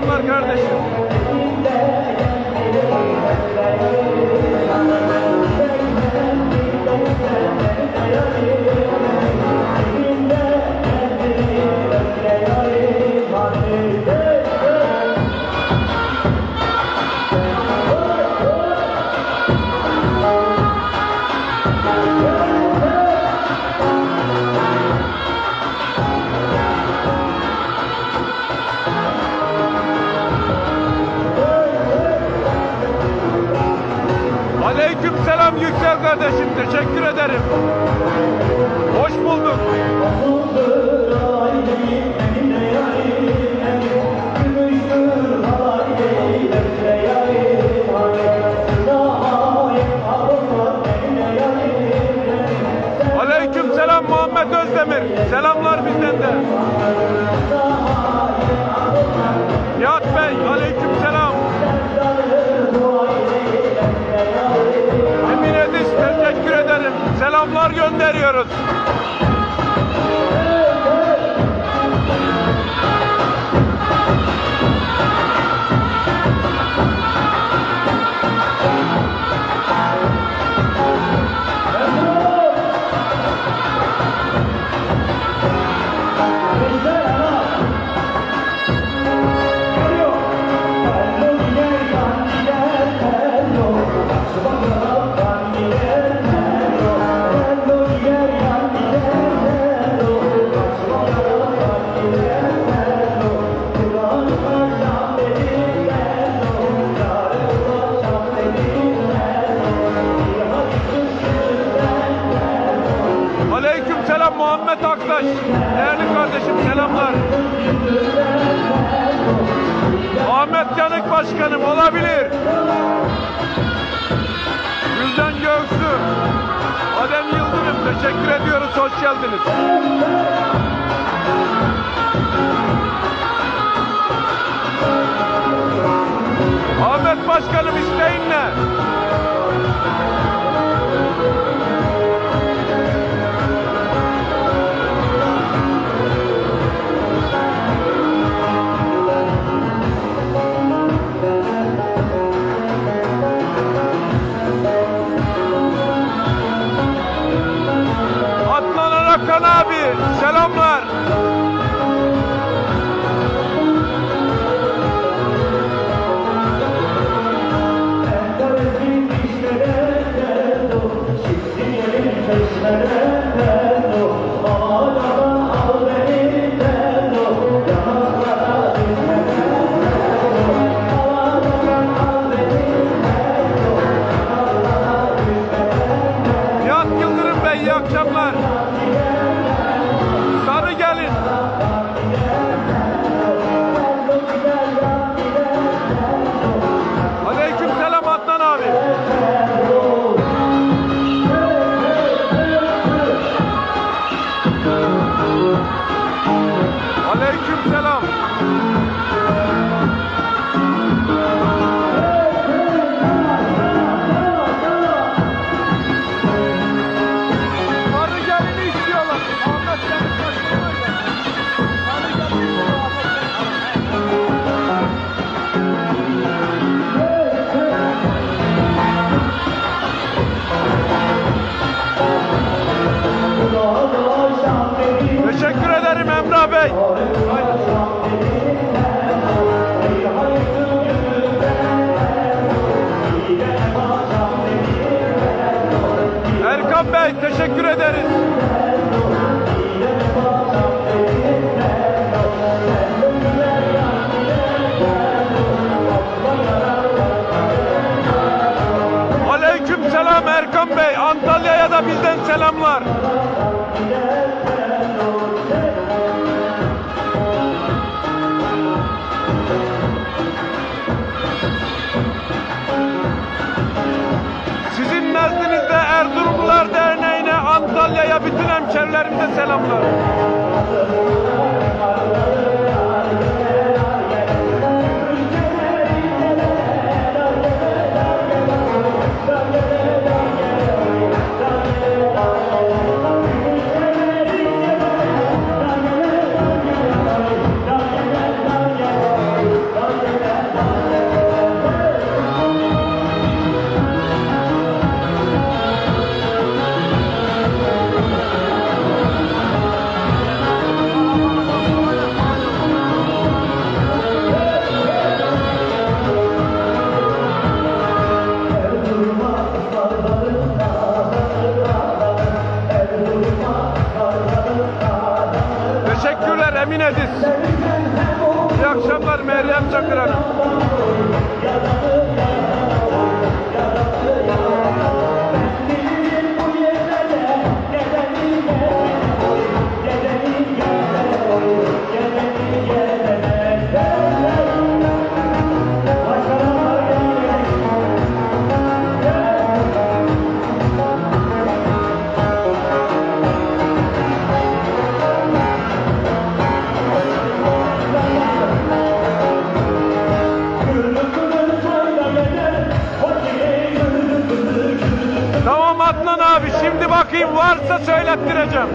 selamlar kardeşim. Aleyküm selam Yüksel kardeşim, teşekkür ederim. Hoş bulduk. Aleyküm selam Muhammed Özdemir, selamlar bizden de. Nihat Bey, aleyküm selam. Emin Ediz, teşekkür ederim. Selamlar gönderiyoruz. Aleykümselam Muhammed Aktaş. Değerli kardeşim selamlar. Ahmet Yanık Başkanım olabilir. Gülden Göğsü. Adem Yıldırım teşekkür ediyoruz. Hoş geldiniz. Ahmet Başkanım isteyin ne? Adnan Arakan abi selamlar. Nihat Yıldırım Bey iyi akşamlar. Sarı gelin. Aleykümselam Adnan abi. Aleykümselam. Sarı gelini istiyorlar. Ahmet Yanık Başkanım öyle. Sarı gelini istiyor Ahmet Yanık. Teşekkür ederim Emrah Bey. Erkan Bey teşekkür ederiz. Aleykümselam Erkan Bey. Antalya'ya da bizden selamlar. Sizin nezdinizde Erzurumlular Derneği'ne, Antalya'ya bütün hemşerilerimize selamlar. Ediz. İyi akşamlar Meryem Çakır Hanım. Tamam Adnan abi, şimdi bakayım varsa söylettireceğim.